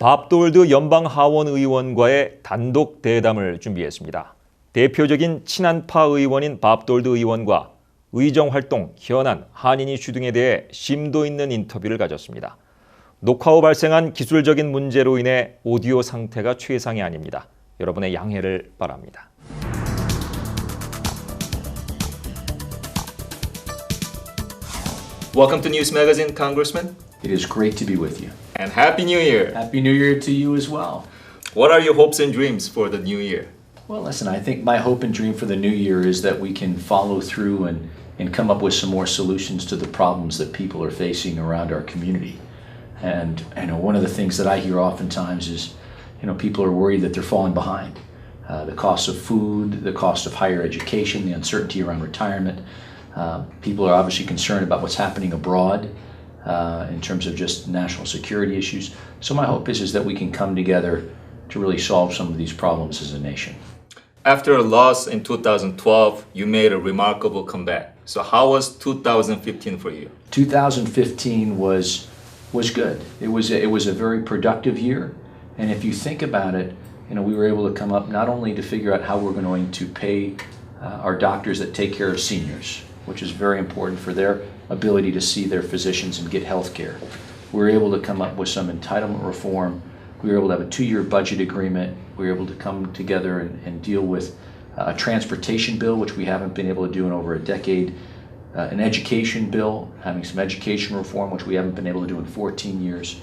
밥돌드 연방하원의원과의 단독 대담을 준비했습니다. 대표적인 친한파 의원인 밥돌드 의원과 의정활동, 현안, 한인 이슈 등에 대해 심도 있는 인터뷰를 가졌습니다. 녹화 후 발생한 기술적인 문제로 인해 오디오 상태가 최상이 아닙니다. 여러분의 양해를 바랍니다. Welcome to 뉴스매거진, Congressman. It is great to be with you. And Happy New Year. Happy New Year to you as well. What are your hopes and dreams for the new year? Well, listen, I think my hope and dream for the new year is that we can follow through and come up with some more solutions to the problems that people are facing around our community. And one of the things that I hear oftentimes is, people are worried that they're falling behind. The cost of food, the cost of higher education, the uncertainty around retirement. People are obviously concerned about what's happening abroad in terms of just national security issues. So my hope is that we can come together to really solve some of these problems as a nation. After a loss in 2012, you made a remarkable comeback. So how was 2015 for you? 2015 was good. It was a very productive year, and if you think about it, we were able to come up not only to figure out how we're going to pay our doctors that take care of seniors, which is very important for their ability to see their physicians and get health care. We were able to come up with some entitlement reform. We were able to have a 2-year budget agreement. We were able to come together and deal with a transportation bill, which we haven't been able to do in over a decade, an education bill, having some education reform, which we haven't been able to do in 14 years.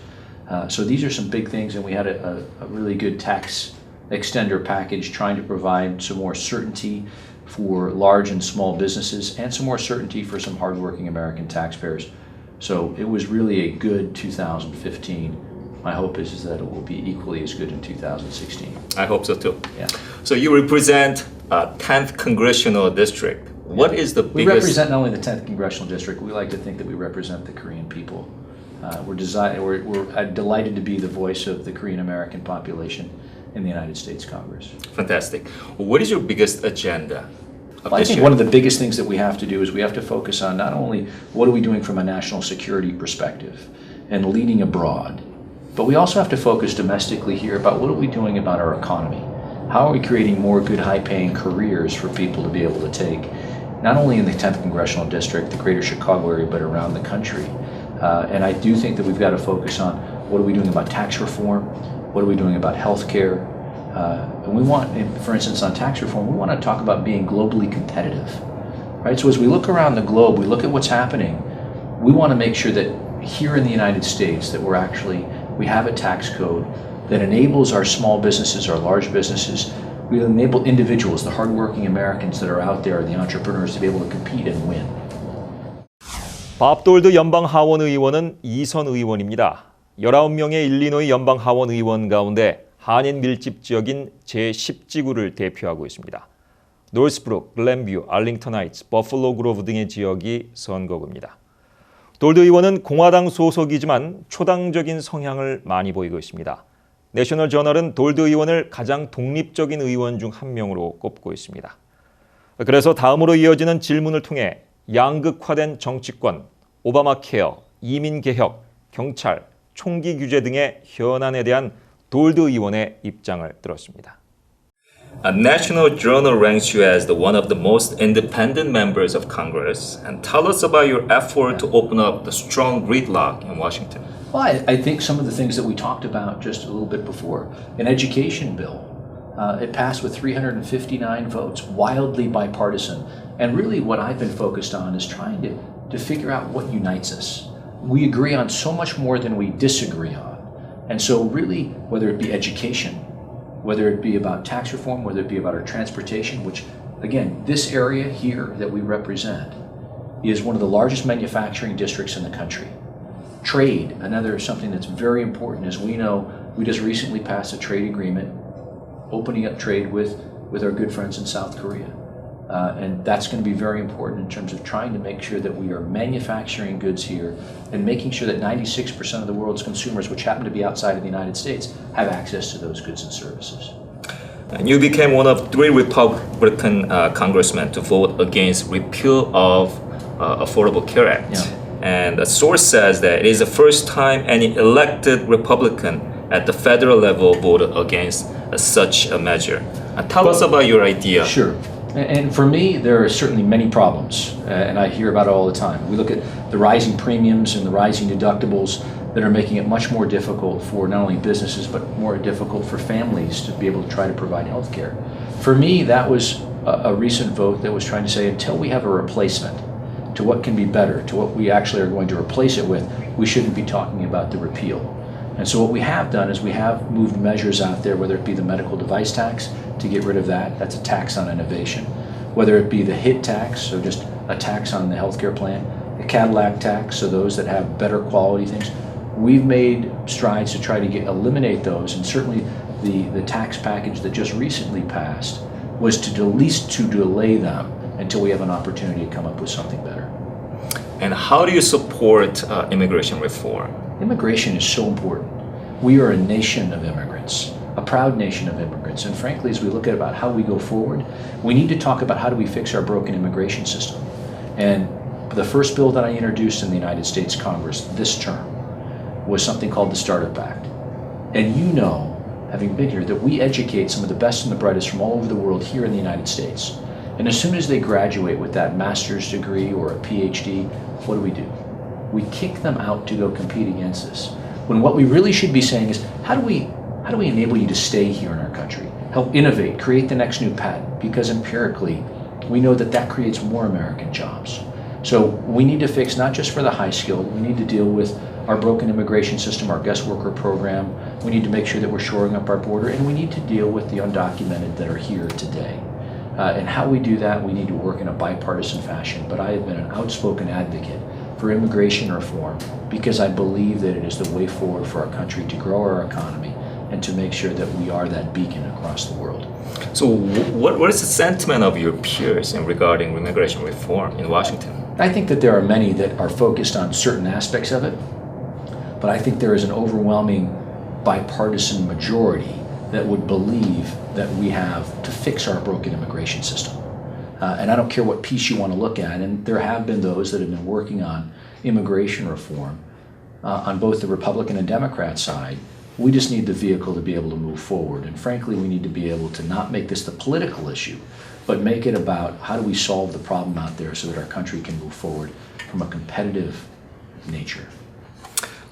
So these are some big things, and we had a really good tax extender package trying to provide some more certainty for large and small businesses and some more certainty for some hardworking American taxpayers. So it was really a good 2015. My hope is that it will be equally as good in 2016. I hope so too. Yeah. So you represent 10th Congressional District. What is the biggest... We represent not only the 10th Congressional District, we like to think that we represent the Korean people. We're delighted to be the voice of the Korean American population in the United States Congress. Fantastic. What is your biggest agenda? Well, I think one of the biggest things that we have to do is we have to focus on not only what are we doing from a national security perspective and leading abroad, but we also have to focus domestically here about what are we doing about our economy. How are we creating more good high-paying careers for people to be able to take, not only in the 10th Congressional District, the greater Chicago area, but around the country. And I do think that we've got to focus on what are we doing about tax reform, what are we doing about health care. And we want, for instance, on tax reform, we want to talk about being globally competitive. Right? So as we look around the globe, we look at what's happening, we want to make sure that here in the United States that we have a tax code that enables our small businesses, our large businesses, we enable individuals, the hardworking Americans that are out there, the entrepreneurs, to be able to compete and win. 밥돌드 연방하원의원은 2선 의원입니다. 19명의 일리노이 연방하원의원 가운데 한인 밀집 지역인 제10지구를 대표하고 있습니다. 노스브룩, 글렌뷰, 알링턴 하이츠, 버플로 그로브 등의 지역이 선거구입니다. 돌드 의원은 공화당 소속이지만 초당적인 성향을 많이 보이고 있습니다. 내셔널 저널은 돌드 의원을 가장 독립적인 의원 중 한 명으로 꼽고 있습니다. 그래서 다음으로 이어지는 질문을 통해 양극화된 정치권, 오바마 케어, 이민 개혁, 경찰, 총기 규제 등의 현안에 대한 돌드 의원의 입장을 들었습니다. A national journal ranks you as one of the most independent members of Congress. And tell us about your effort to open up the strong gridlock in Washington. Well, I think some of the things that we talked about just a little bit before. An education bill. It passed with 359 votes, wildly bipartisan. And really what I've been focused on is trying to figure out what unites us. We agree on so much more than we disagree on. And so really, whether it be education, whether it be about tax reform, whether it be about our transportation, which again, this area here that we represent is one of the largest manufacturing districts in the country. Trade, another something that's very important. As we know, we just recently passed a trade agreement opening up trade with our good friends in South Korea. And that's going to be very important in terms of trying to make sure that we are manufacturing goods here and making sure that 96% of the world's consumers, which happen to be outside of the United States, have access to those goods and services. And you became one of 3 Republican congressmen to vote against repeal of Affordable Care Act. Yeah. And a source says that it is the first time any elected Republican at the federal level voted against such a measure. Tell us about your idea. Sure. And for me, there are certainly many problems, and I hear about it all the time. We look at the rising premiums and the rising deductibles that are making it much more difficult for not only businesses, but more difficult for families to be able to try to provide health care. For me, that was a recent vote that was trying to say, until we have a replacement to what can be better, to what we actually are going to replace it with, we shouldn't be talking about the repeal. And so what we have done is we have moved measures out there, whether it be the medical device tax, to get rid of that. That's a tax on innovation. Whether it be the HIT tax, so just a tax on the healthcare plan, the Cadillac tax, so those that have better quality things. We've made strides to try to eliminate those, and certainly the tax package that just recently passed was to at least to delay them until we have an opportunity to come up with something better. And how do you support immigration reform? Immigration is so important. We are a nation of immigrants, a proud nation of immigrants, and frankly, as we look at about how we go forward, we need to talk about how do we fix our broken immigration system. And the first bill that I introduced in the United States Congress this term was something called the Startup Act. And you know, having been here, that we educate some of the best and the brightest from all over the world here in the United States. And as soon as they graduate with that master's degree or a PhD, what do? We kick them out to go compete against us. When what we really should be saying is, how do we enable you to stay here in our country? Help innovate, create the next new patent, because empirically, we know that that creates more American jobs. So we need to fix not just for the high skilled, we need to deal with our broken immigration system, our guest worker program. We need to make sure that we're shoring up our border, and we need to deal with the undocumented that are here today. And how we do that, we need to work in a bipartisan fashion. But I have been an outspoken advocate for immigration reform because I believe that it is the way forward for our country to grow our economy and to make sure that we are that beacon across the world. So what is the sentiment of your peers in regarding immigration reform in Washington? I think that there are many that are focused on certain aspects of it, but I think there is an overwhelming bipartisan majority that would believe that we have to fix our broken immigration system. And I don't care what piece you want to look at, and there have been those that have been working on immigration reform on both the Republican and Democrat side. We just need the vehicle to be able to move forward. And frankly, we need to be able to not make this the political issue, but make it about how do we solve the problem out there so that our country can move forward from a competitive nature.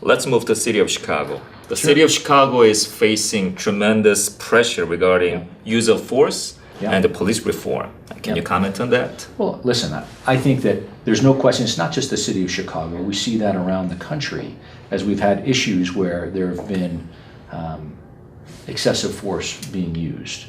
Let's move to the city of Chicago. The city of Chicago is facing tremendous pressure regarding use of force and the police reform. Can you comment on that? Well, listen, I think that there's no question, it's not just the city of Chicago. We see that around the country as we've had issues where there have been excessive force being used.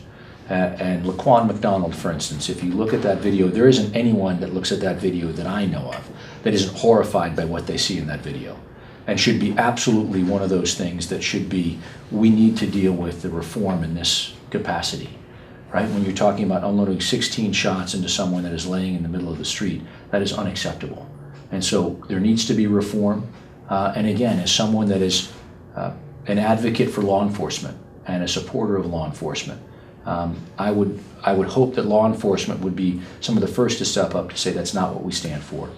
And Laquan McDonald, for instance, if you look at that video, there isn't anyone that looks at that video that I know of that isn't horrified by what they see in that video. And should be absolutely one of those things that should be, we need to deal with the reform in this capacity, right? When you're talking about unloading 16 shots into someone that is laying in the middle of the street, that is unacceptable. And so there needs to be reform. And again, as someone that is an advocate for law enforcement and a supporter of law enforcement, I would hope that law enforcement would be some of the first to step up to say that's not what we stand for.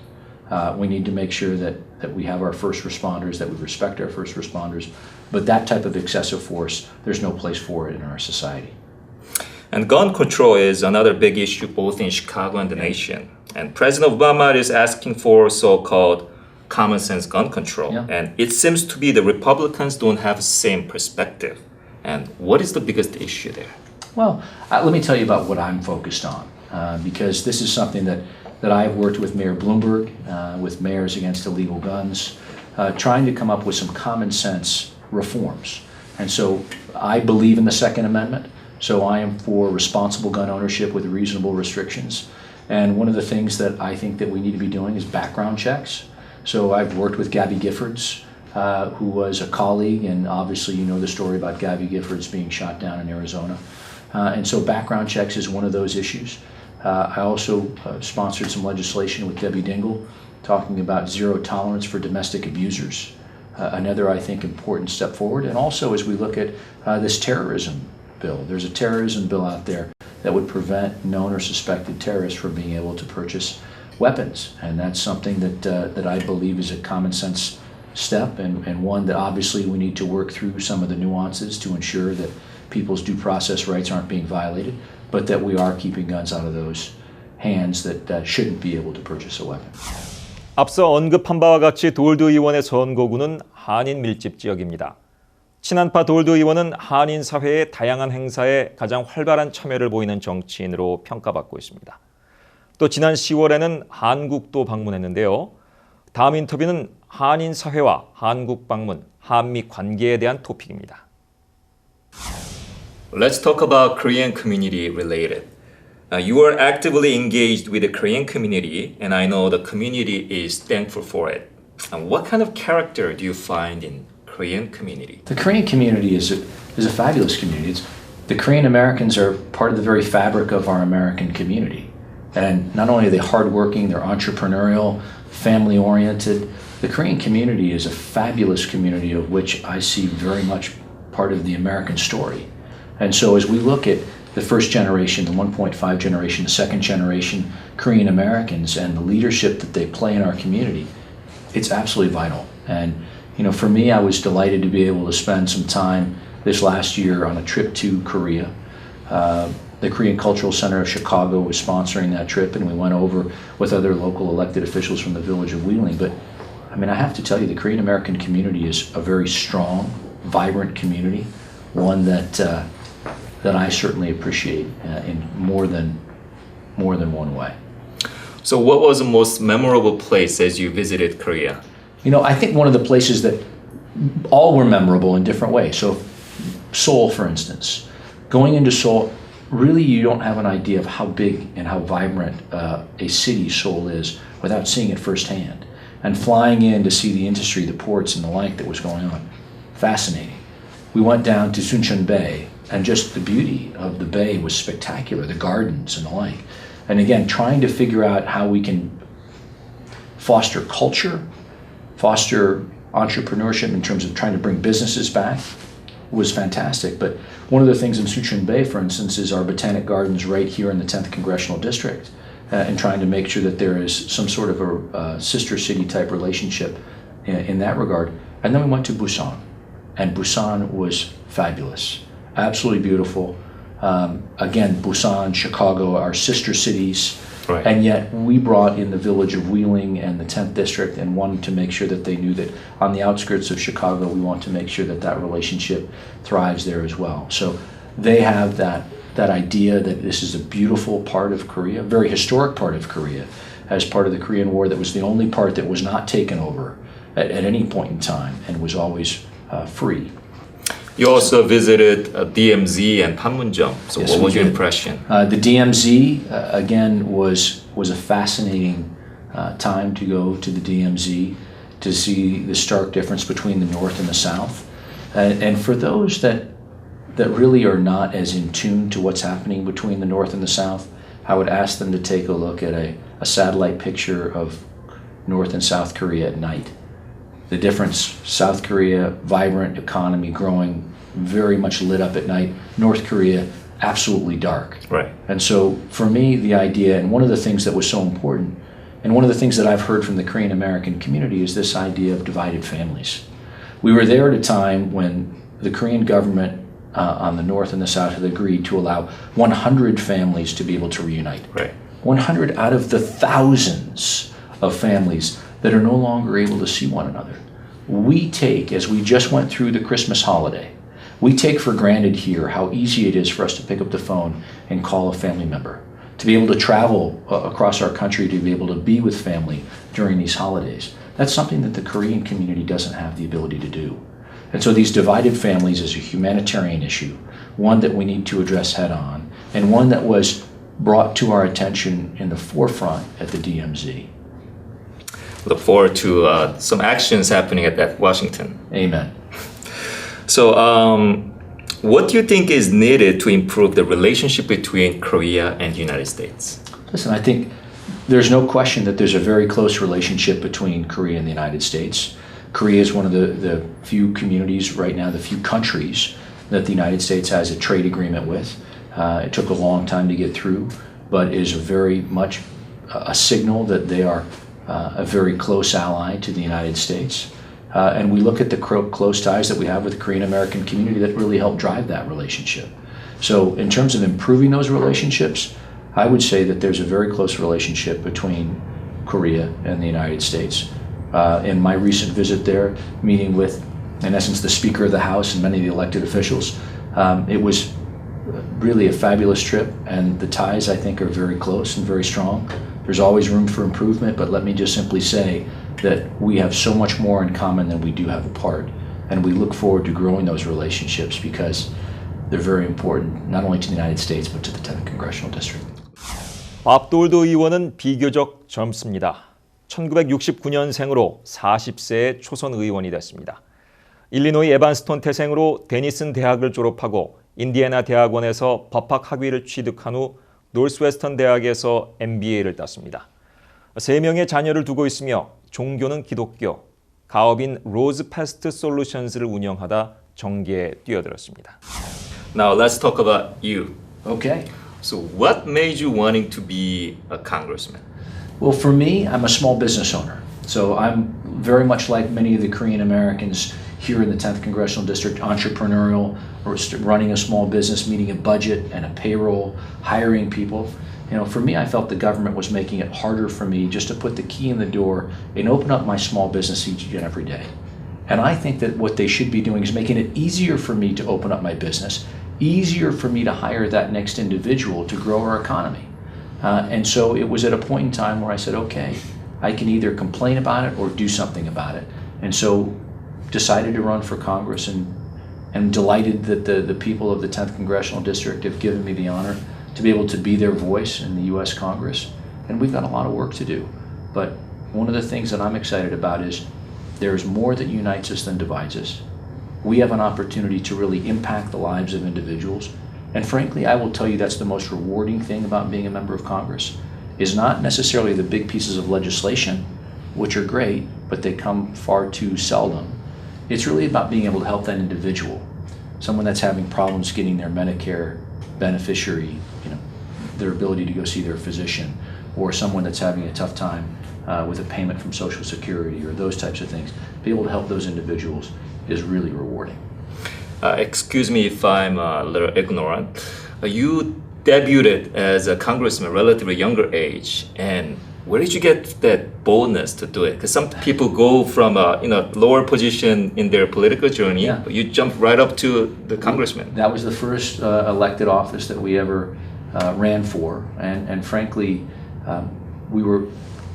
We need to make sure that we have our first responders, that we respect our first responders, but that type of excessive force, there's no place for it in our society. And gun control is another big issue both in Chicago and the nation. And President Obama is asking for so-called common sense gun control. Yeah. And it seems to be the Republicans don't have the same perspective. And what is the biggest issue there? Well, let me tell you about what I'm focused on, because this is something that I've worked with Mayor Bloomberg, with Mayors Against Illegal Guns, trying to come up with some common sense reforms. And so I believe in the Second Amendment, so I am for responsible gun ownership with reasonable restrictions. And one of the things that I think that we need to be doing is background checks. So I've worked with Gabby Giffords, who was a colleague, and obviously you know the story about Gabby Giffords being shot down in Arizona. And so background checks is one of those issues. I also sponsored some legislation with Debbie Dingell talking about zero tolerance for domestic abusers, another, I think, important step forward. And also as we look at this terrorism bill, there's a terrorism bill out there that would prevent known or suspected terrorists from being able to purchase weapons. And that's something that I believe is a common sense step, and one that obviously we need to work through some of the nuances to ensure that people's due process rights aren't being violated, but that we are keeping guns out of those hands that shouldn't be able to purchase a weapon. 앞서 언급한 바와 같이 돌드 의원의 선거구는 한인 밀집 지역입니다. 친한파 돌드 의원은 한인 사회의 다양한 행사에 가장 활발한 참여를 보이는 정치인으로 평가받고 있습니다. 또 지난 10월에는 한국도 방문했는데요. 다음 인터뷰는 한인 사회와 한국 방문, 한미 관계에 대한 토픽입니다. Let's talk about Korean community related. You are actively engaged with the Korean community, and I know the community is thankful for it. What kind of character do you find in Korean community? The Korean community is a fabulous community. The Korean Americans are part of the very fabric of our American community. And not only are they hardworking, they're entrepreneurial, family-oriented. The Korean community is a fabulous community of which I see very much part of the American story. And so as we look at the first generation, the 1.5 generation, the second generation Korean Americans and the leadership that they play in our community, it's absolutely vital. And for me, I was delighted to be able to spend some time this last year on a trip to Korea. The Korean Cultural Center of Chicago was sponsoring that trip, and we went over with other local elected officials from the village of Wheeling. But I have to tell you, the Korean American community is a very strong, vibrant community, one that I certainly appreciate in more than one way. So what was the most memorable place as you visited Korea? I think one of the places that all were memorable in different ways. So Seoul, for instance, going into Seoul, really you don't have an idea of how big and how vibrant a city Seoul is without seeing it firsthand. And flying in to see the industry, the ports and the like that was going on, fascinating. We went down to Suncheon Bay, and just the beauty of the bay was spectacular, the gardens and the like. And again, trying to figure out how we can foster culture, foster entrepreneurship in terms of trying to bring businesses back was fantastic. But one of the things in Suncheon Bay, for instance, is our botanic gardens right here in the 10th Congressional District, and trying to make sure that there is some sort of a sister city type relationship in that regard. And then we went to Busan, and Busan was fabulous. Absolutely beautiful. Again, Busan, Chicago are sister cities, right. And yet we brought in the village of Wheeling and the 10th District and wanted to make sure that they knew that on the outskirts of Chicago, we want to make sure that that relationship thrives there as well. So they have that idea that this is a beautiful part of Korea, a very historic part of Korea, as part of the Korean War that was the only part that was not taken over at any point in time and was always free. You also visited DMZ and Panmunjom. So Yes, what was we your did. impression? The DMZ, again, was a fascinating time to go to the DMZ to see the stark difference between the North and the South. And for those that really are not as in tune to what's happening between the North and the South, I would ask them to take a look at a satellite picture of North and South Korea at night. The difference, South Korea, vibrant economy, growing, very much lit up at night. North Korea, absolutely dark. Right. And so for me, the idea, and one of the things that was so important, and one of the things that I've heard from the Korean American community is this idea of divided families. We were there at a time when the Korean government on the North and the South had agreed to allow 100 families to be able to reunite. Right. 100 out of the thousands of families that are no longer able to see one another. We take, as we just went through the Christmas holiday, we take for granted here how easy it is for us to pick up the phone and call a family member, to be able to travel across our country, to be able to be with family during these holidays. That's something that the Korean community doesn't have the ability to do. And so these divided families is a humanitarian issue, one that we need to address head on, and one that was brought to our attention in the forefront at the DMZ. Look forward to some actions happening at Washington. Amen. So what do you think is needed to improve the relationship between Korea and the United States? Listen, I think there's no question that there's a very close relationship between Korea and the United States. Korea is one of the few communities right now, the few countries that the United States has a trade agreement with. It took a long time to get through, but is very much a signal that they are a very close ally to the United States. And we look at the close ties that we have with the Korean American community that really help drive that relationship. So in terms of improving those relationships, I would say that there's a very close relationship between Korea and the United States. In my recent visit there, meeting with, in essence, the Speaker of the House and many of the elected officials, it was really a fabulous trip, and the ties, I think, are very close and very strong. There's always room for improvement, but let me just simply say that we have so much more in common than we do have apart, and we look forward to growing those relationships because they're very important, not only to the United States, but to the 10th Congressional District. 밥 돌드 의원은 비교적 젊습니다. 1969년생으로 40세의 초선 의원이 됐습니다. 일리노이 에반스톤 태생으로 데니슨 대학을 졸업하고 인디애나 대학원에서 법학 학위를 취득한 후 노스웨스턴 대학에서 MBA를 땄습니다. 3명의 자녀를 두고 있으며 종교는 기독교, 가업인 로즈 패스트 솔루션스를 운영하다 정계에 뛰어들었습니다. Now let's talk about you. Okay. So what made you wanting to be a congressman? Well, for me, I'm a small business owner. So I'm very much like many of the Korean Americans here in the 10th Congressional District, entrepreneurial, or running a small business, meeting a budget and a payroll, hiring people. You know, for me, I felt the government was making it harder for me just to put the key in the door and open up my small business each and every day. And I think that what they should be doing is making it easier for me to open up my business, easier for me to hire that next individual to grow our economy. And so it was at a point in time where I said, okay, I can either complain about it or do something about it. And so decided to run for Congress, and I'm delighted that the people of the 10th Congressional District have given me the honor to be able to be their voice in the U.S. Congress. And we've got a lot of work to do. But one of the things that I'm excited about is there's more that unites us than divides us. We have an opportunity to really impact the lives of individuals. And frankly, I will tell you that's the most rewarding thing about being a member of Congress, is not necessarily the big pieces of legislation, which are great, but they come far too seldom. It's really about being able to help that individual, someone that's having problems getting their Medicare beneficiary, their ability to go see their physician, or someone that's having a tough time with a payment from Social Security or those types of things. Be able to help those individuals is really rewarding. Excuse me if I'm a little ignorant. You debuted as a congressman relatively younger age, and where did you get that boldness to do it? Because some people go from a lower position in their political journey, but you jumped right up to the congressman. That was the first elected office that we ever ran for, and frankly, we were,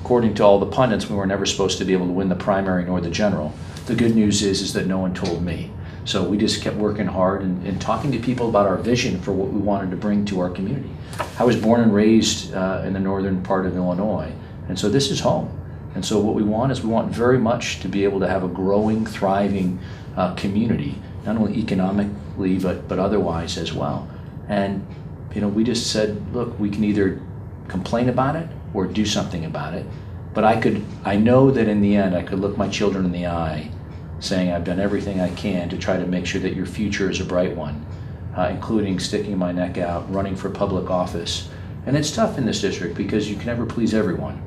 according to all the pundits, we were never supposed to be able to win the primary nor the general. The good news is that no one told me. So we just kept working hard and talking to people about our vision for what we wanted to bring to our community. I was born and raised in the northern part of Illinois, and so this is home. And so what we want is we want very much to be able to have a growing, thriving community, not only economically but otherwise as well. And we just said, look, we can either complain about it or do something about it. But I know that in the end I could look my children in the eye saying I've done everything I can to try to make sure that your future is a bright one, including sticking my neck out, running for public office. And it's tough in this district because you can never please everyone.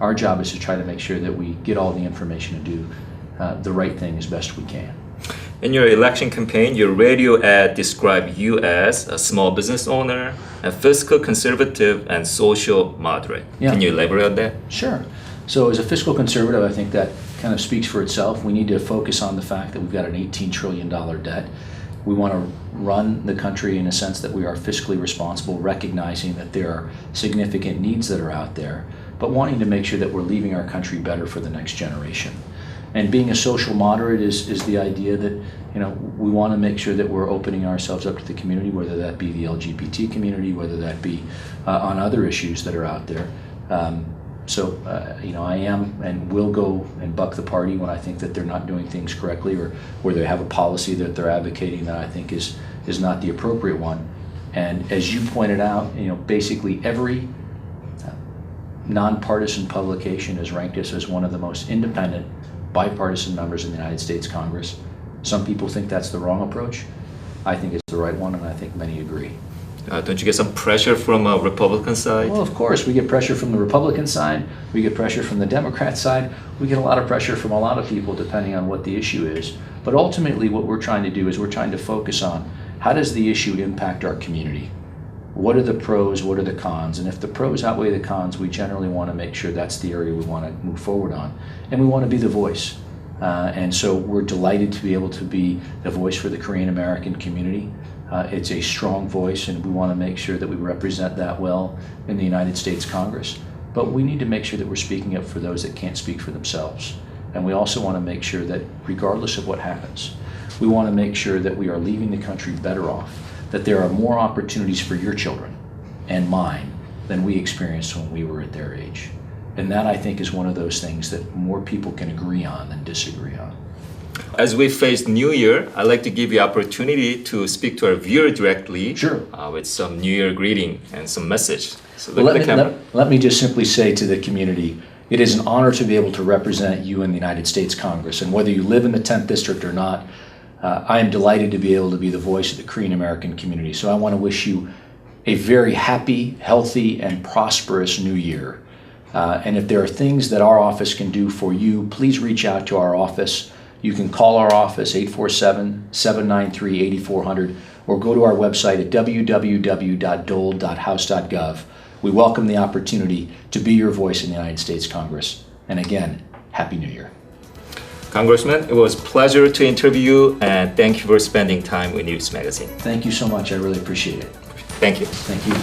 Our job is to try to make sure that we get all the information and do the right thing as best we can. In your election campaign, your radio ad described you as a small business owner, a fiscal conservative, and social moderate. Yeah. Can you elaborate on that? Sure. So as a fiscal conservative, I think that kind of speaks for itself. We need to focus on the fact that we've got an $18 trillion debt. We want to run the country in a sense that we are fiscally responsible, recognizing that there are significant needs that are out there, but wanting to make sure that we're leaving our country better for the next generation. And being a social moderate is the idea that we want to make sure that we're opening ourselves up to the community, whether that be the LGBT community, whether that be on other issues that are out there. So I am and will go and buck the party when I think that they're not doing things correctly, or where they have a policy that they're advocating that I think is not the appropriate one. And as you pointed out, basically every nonpartisan publication has ranked us as one of the most independent, bipartisan members in the United States Congress. Some people think that's the wrong approach. I think it's the right one, and I think many agree. Don't you get some pressure from a Republican side? Well, of course, we get pressure from the Republican side, we get pressure from the Democrat side, we get a lot of pressure from a lot of people depending on what the issue is. But ultimately what we're trying to do is we're trying to focus on how does the issue impact our community? What are the pros, what are the cons? And if the pros outweigh the cons, we generally want to make sure that's the area we want to move forward on. And we want to be the voice. And so we're delighted to be able to be the voice for the Korean American community. It's a strong voice, and we want to make sure that we represent that well in the United States Congress. But we need to make sure that we're speaking up for those that can't speak for themselves. And we also want to make sure that regardless of what happens, we want to make sure that we are leaving the country better off, that there are more opportunities for your children and mine than we experienced when we were at their age. And that, I think, is one of those things that more people can agree on than disagree on. As we face New Year, I'd like to give you opportunity to speak to our viewer directly. Sure. With some New Year greeting and some message. So Well, look at the camera. let me just simply say to the community, it is an honor to be able to represent you in the United States Congress. And whether you live in the 10th District or not, I am delighted to be able to be the voice of the Korean American community. So I want to wish you a very happy, healthy, and prosperous new year. And if there are things that our office can do for you, please reach out to our office. You can call our office, 847-793-8400, or go to our website at www.dold.house.gov. We welcome the opportunity to be your voice in the United States Congress. And again, Happy New Year. Congressman, it was a pleasure to interview you, and thank you for spending time with News Magazine. Thank you so much. I really appreciate it. Thank you. Thank you.